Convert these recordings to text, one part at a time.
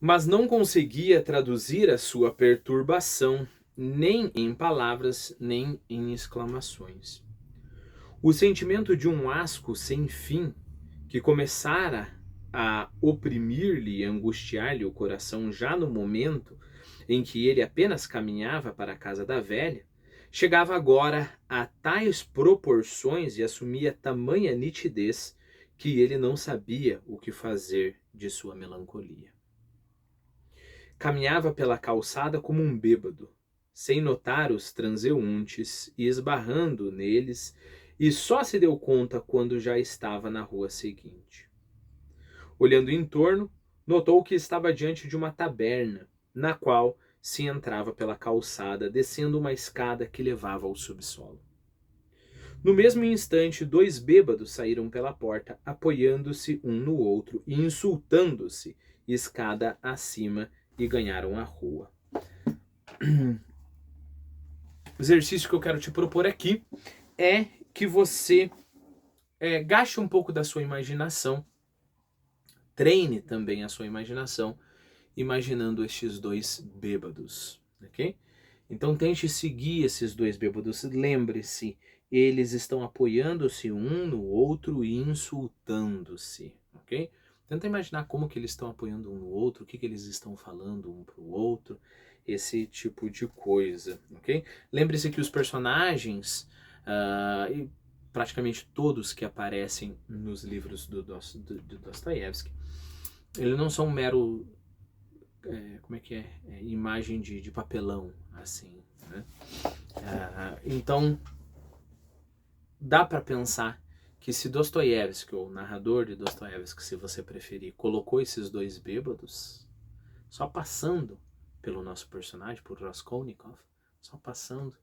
mas não conseguia traduzir a sua perturbação nem em palavras, nem em exclamações. O sentimento de um asco sem fim, que começara a oprimir-lhe e angustiar-lhe o coração já no momento em que ele apenas caminhava para a casa da velha, chegava agora a tais proporções e assumia tamanha nitidez que ele não sabia o que fazer de sua melancolia. Caminhava pela calçada como um bêbado, sem notar os transeuntes e esbarrando neles, e só se deu conta quando já estava na rua seguinte. Olhando em torno, notou que estava diante de uma taberna, na qual se entrava pela calçada, descendo uma escada que levava ao subsolo. No mesmo instante, dois bêbados saíram pela porta, apoiando-se um no outro e insultando-se, escada acima, e ganharam a rua. O exercício que eu quero te propor aqui é que você gaste um pouco da sua imaginação, treine também a sua imaginação, imaginando estes dois bêbados, ok? Então tente seguir esses dois bêbados, lembre-se, eles estão apoiando-se um no outro e insultando-se, ok? Tenta imaginar como que eles estão apoiando um no outro, o que eles estão falando um para o outro, esse tipo de coisa, ok? Lembre-se que os personagens, e praticamente todos que aparecem nos livros do Dostoiévski, eles não são um mero, como é que é? Imagem de papelão, assim, né? Então, dá para pensar que se Dostoiévski, ou o narrador de Dostoiévski, se você preferir, colocou esses dois bêbados, só passando pelo nosso personagem, por Raskolnikov, só passando,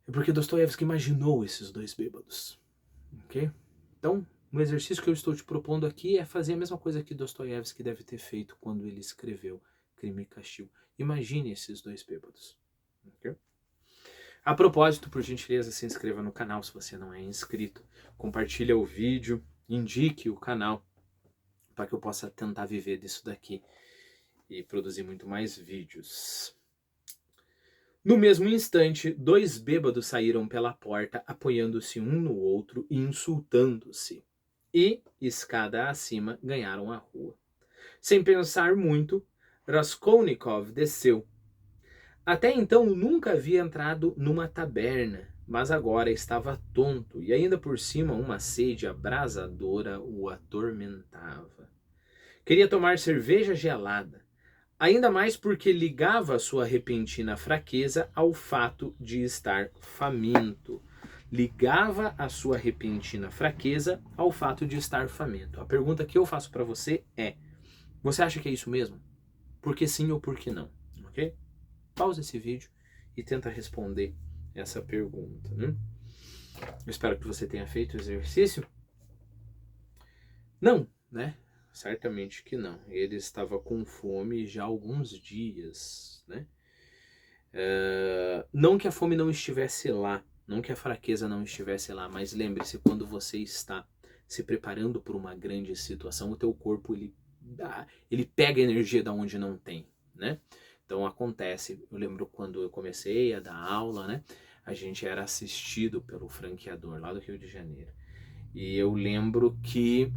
é porque Dostoiévski imaginou esses dois bêbados, ok? Então, o exercício que eu estou te propondo aqui é fazer a mesma coisa que Dostoiévski deve ter feito quando ele escreveu Crime e Castigo. Imagine esses dois bêbados, ok? A propósito, por gentileza, se inscreva no canal se você não é inscrito. Compartilhe o vídeo, indique o canal para que eu possa tentar viver disso daqui e produzir muito mais vídeos. No mesmo instante, dois bêbados saíram pela porta, apoiando-se um no outro e insultando-se. E, escada acima, ganharam a rua. Sem pensar muito, Raskolnikov desceu. Até então nunca havia entrado numa taberna, mas agora estava tonto e ainda por cima uma sede abrasadora o atormentava. Queria tomar cerveja gelada, ainda mais porque ligava sua repentina fraqueza ao fato de estar faminto. Ligava a sua repentina fraqueza ao fato de estar faminto. A pergunta que eu faço para você é: você acha que é isso mesmo? Por que sim ou por que não? Ok? Pausa esse vídeo e tenta responder essa pergunta, né? Eu espero que você tenha feito o exercício. Não, né? Certamente que não. Ele estava com fome já há alguns dias, né? Não que a fome não estivesse lá, não que a fraqueza não estivesse lá, mas lembre-se, quando você está se preparando para uma grande situação, o teu corpo ele pega energia da onde não tem, né? Então acontece, eu lembro quando eu comecei a dar aula, né? A gente era assistido pelo franqueador lá do Rio de Janeiro. E eu lembro que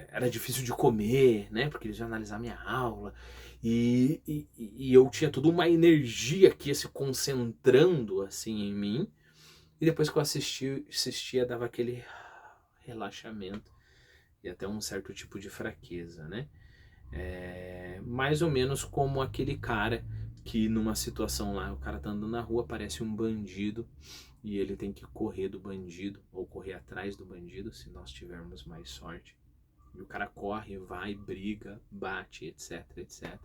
era difícil de comer, né? Porque eles iam analisar minha aula. E eu tinha toda uma energia que ia se concentrando assim em mim. E depois que eu assistia, dava aquele relaxamento e até um certo tipo de fraqueza, né? Mais ou menos como aquele cara que numa situação lá, o cara tá andando na rua, aparece um bandido e ele tem que correr do bandido ou correr atrás do bandido, se nós tivermos mais sorte. E o cara corre, vai, briga, bate, etc, etc.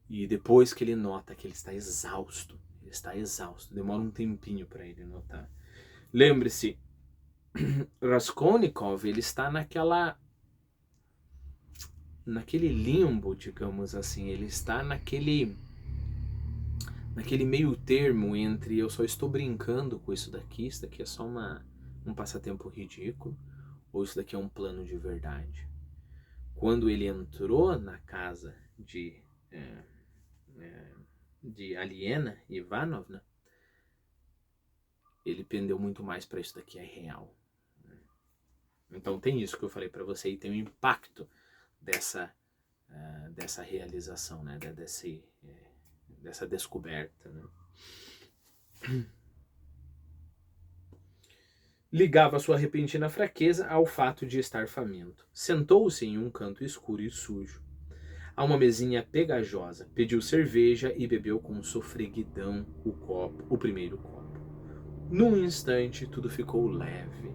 E depois que ele nota que ele está exausto, demora um tempinho para ele notar. Lembre-se, Raskolnikov, ele está naquele limbo, digamos assim, ele está naquele meio termo entre eu só estou brincando com isso daqui é só um passatempo ridículo, ou isso daqui é um plano de verdade. quando ele entrou na casa de Aliena Ivanovna, ele pendeu muito mais para isso daqui é real. Então tem isso que eu falei para você e tem o impacto dessa realização, né? Dessa descoberta. Né? Ligava sua repentina fraqueza ao fato de estar faminto. Sentou-se em um canto escuro e sujo, a uma mesinha pegajosa, pediu cerveja e bebeu com sofreguidão o primeiro copo. Num instante, tudo ficou leve.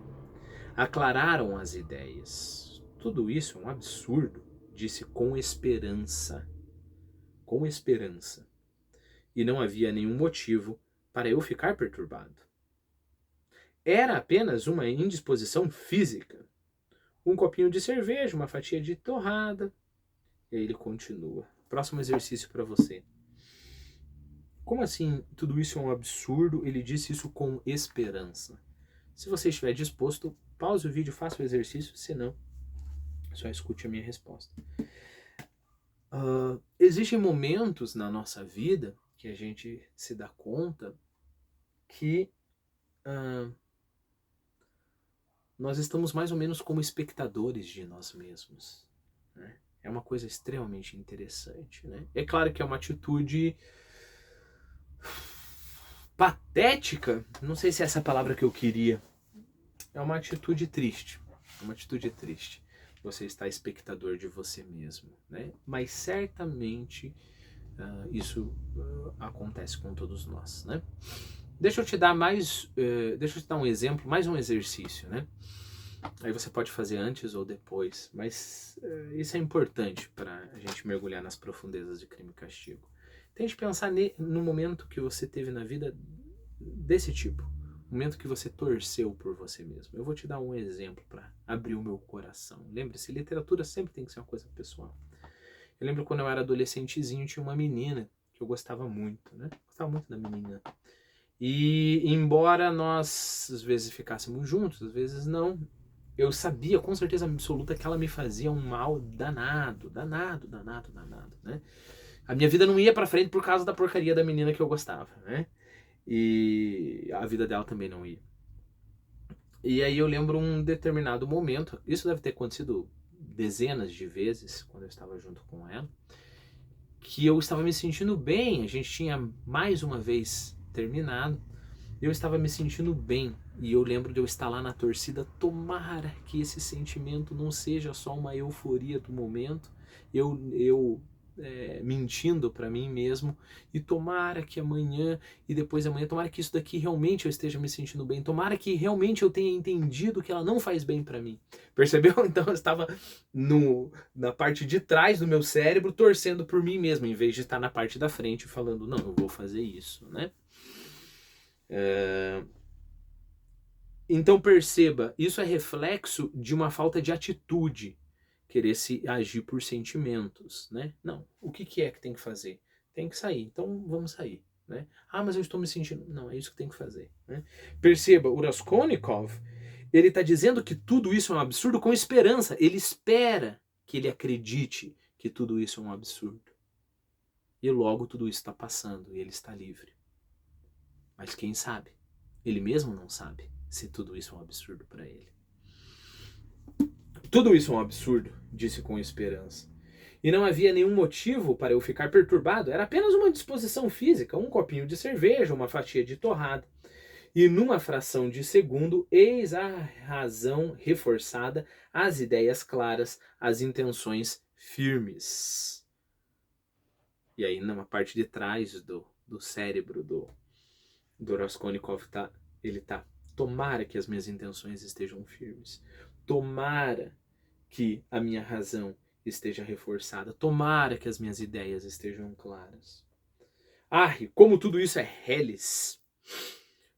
Aclararam as ideias. Tudo isso é um absurdo, disse com esperança. Com esperança. E não havia nenhum motivo para eu ficar perturbado. Era apenas uma indisposição física. Um copinho de cerveja, uma fatia de torrada. E aí ele continua. Próximo exercício para você. Como assim tudo isso é um absurdo? Ele disse isso com esperança. Se você estiver disposto, pause o vídeo, faça o exercício. Se não, só escute a minha resposta. Existem momentos na nossa vida que a gente se dá conta que nós estamos mais ou menos como espectadores de nós mesmos. Né? É uma coisa extremamente interessante. Né? É claro que é uma atitude patética, não sei se é essa palavra que eu queria. É uma atitude triste. É uma atitude triste. Você está espectador de você mesmo. Né? Mas certamente isso acontece com todos nós. Né? Deixa eu te dar um exemplo, mais um exercício, né? Aí você pode fazer antes ou depois, mas isso é importante para a gente mergulhar nas profundezas de crime e castigo. Tente pensar no momento que você teve na vida desse tipo, momento que você torceu por você mesmo. Eu vou te dar um exemplo para abrir o meu coração. Lembre-se, literatura sempre tem que ser uma coisa pessoal. Eu lembro quando eu era adolescentezinho, tinha uma menina que eu gostava muito, né? Gostava muito da menina. E embora nós às vezes ficássemos juntos, às vezes não, eu sabia com certeza absoluta que ela me fazia um mal danado, né? A minha vida não ia pra frente por causa da porcaria da menina que eu gostava, né? E a vida dela também não ia. E aí eu lembro um determinado momento, isso deve ter acontecido dezenas de vezes quando eu estava junto com ela, que eu estava me sentindo bem, a gente tinha mais uma vez terminado, eu estava me sentindo bem, e eu lembro de eu estar lá na torcida, tomara que esse sentimento não seja só uma euforia do momento, eu mentindo para mim mesmo, e tomara que amanhã e depois amanhã, tomara que isso daqui realmente eu esteja me sentindo bem, tomara que realmente eu tenha entendido que ela não faz bem para mim. Percebeu? Então eu estava na parte de trás do meu cérebro torcendo por mim mesmo, em vez de estar na parte da frente falando, não, eu vou fazer isso, né? Então perceba, isso é reflexo de uma falta de atitude, querer se agir por sentimentos, né? Não, o que é que tem que fazer? Tem que sair, então vamos sair, né? Ah, mas eu estou me sentindo... Não, é isso que tem que fazer, né? Perceba, o Raskolnikov, ele está dizendo que tudo isso é um absurdo com esperança, ele espera que ele acredite que tudo isso é um absurdo. E logo tudo isso está passando e ele está livre. Mas quem sabe? Ele mesmo não sabe se tudo isso é um absurdo para ele. Tudo isso é um absurdo, disse com esperança. E não havia nenhum motivo para eu ficar perturbado. Era apenas uma disposição física, um copinho de cerveja, uma fatia de torrada. E numa fração de segundo, eis a razão reforçada, as ideias claras, as intenções firmes. E aí, numa parte de trás do cérebro do Raskolnikov, ele tá, tomara que as minhas intenções estejam firmes. Tomara que a minha razão esteja reforçada. Tomara que as minhas ideias estejam claras. Ah, e como tudo isso é reles.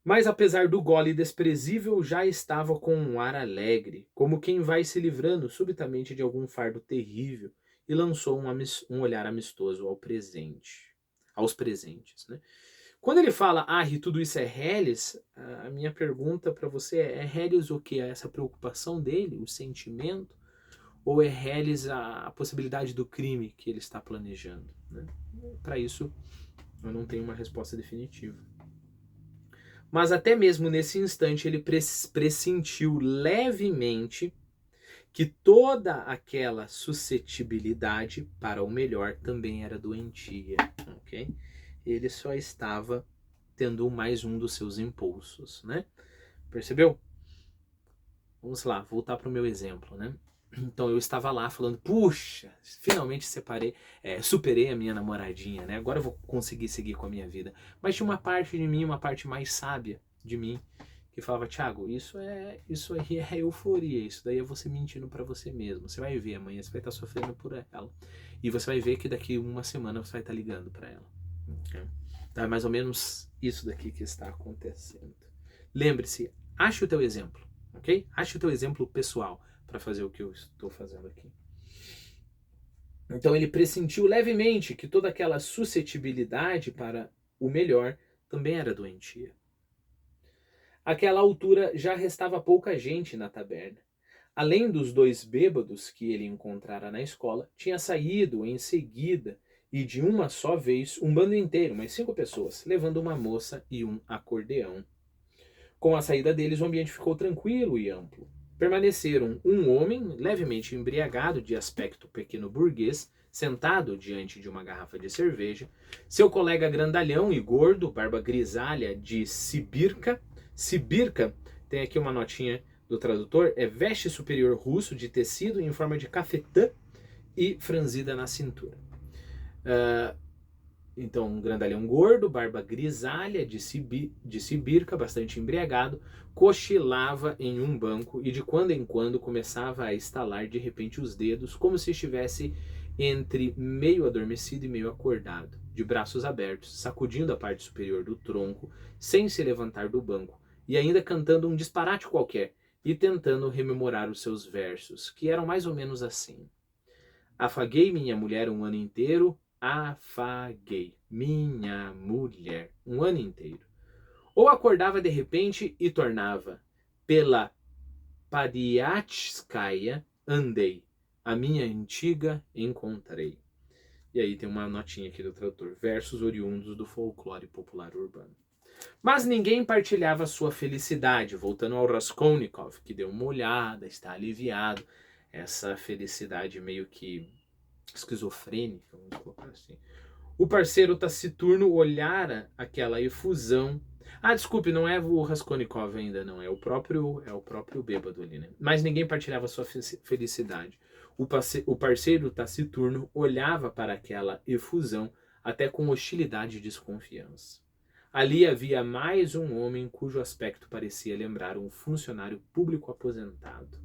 Mas apesar do gole desprezível, já estava com um ar alegre, como quem vai se livrando subitamente de algum fardo terrível, e lançou um olhar amistoso aos presentes. Né? Quando ele fala, e tudo isso é reles, a minha pergunta para você é reles o que? Essa preocupação dele, o sentimento? ou é reles a possibilidade do crime que ele está planejando, né? Para isso, eu não tenho uma resposta definitiva. Mas até mesmo nesse instante ele pressentiu levemente que toda aquela suscetibilidade para o melhor também era doentia, ok? Ele só estava tendo mais um dos seus impulsos, né? Percebeu? Vamos lá, voltar para o meu exemplo, né? Então eu estava lá falando, puxa, finalmente superei a minha namoradinha, né? Agora eu vou conseguir seguir com a minha vida. Mas tinha uma parte de mim, uma parte mais sábia de mim, que falava, Thiago, isso aí é euforia, isso daí é você mentindo para você mesmo. Você vai ver amanhã, você vai estar sofrendo por ela. E você vai ver que daqui uma semana você vai estar ligando para ela. Okay? Então é mais ou menos isso daqui que está acontecendo. Lembre-se, ache o teu exemplo, ok? Ache o teu exemplo pessoal para fazer o que eu estou fazendo aqui. Então ele pressentiu levemente que toda aquela suscetibilidade para o melhor também era doentia. Àquela altura já restava pouca gente na taberna. Além dos 2 bêbados que ele encontrara na escola, tinha saído em seguida e de uma só vez um bando inteiro, umas 5 pessoas, levando uma moça e um acordeão. Com a saída deles, o ambiente ficou tranquilo e amplo. Permaneceram um homem levemente embriagado, de aspecto pequeno burguês, sentado diante de uma garrafa de cerveja, seu colega grandalhão e gordo, barba grisalha de sibirka. Sibirka, tem aqui uma notinha do tradutor, é veste superior russo de tecido em forma de cafetã e franzida na cintura. Então, um grandalhão gordo, barba grisalha, de sibirca, bastante embriagado, cochilava em um banco e de quando em quando começava a estalar de repente os dedos, como se estivesse entre meio adormecido e meio acordado, de braços abertos, sacudindo a parte superior do tronco, sem se levantar do banco, e ainda cantando um disparate qualquer, e tentando rememorar os seus versos, que eram mais ou menos assim. Afaguei minha mulher um ano inteiro, afaguei minha mulher um ano inteiro. Ou acordava de repente e tornava, pela Padiatskaya andei, a minha antiga encontrei. E aí tem uma notinha aqui do tradutor, versos oriundos do folclore popular urbano. Mas ninguém partilhava sua felicidade, voltando ao Raskolnikov, que deu uma olhada, está aliviado, essa felicidade meio que esquizofrênica, vamos colocar assim. O parceiro taciturno olhara aquela efusão. Ah, desculpe, não é o Raskolnikov ainda, não. É o próprio bêbado ali, né? Mas ninguém partilhava sua felicidade. O parceiro taciturno olhava para aquela efusão até com hostilidade e desconfiança. Ali havia mais um homem cujo aspecto parecia lembrar um funcionário público aposentado.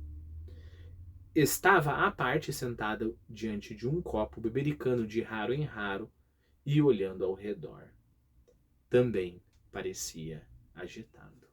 Estava à parte sentado diante de um copo, bebericando de raro em raro e olhando ao redor. Também parecia agitado.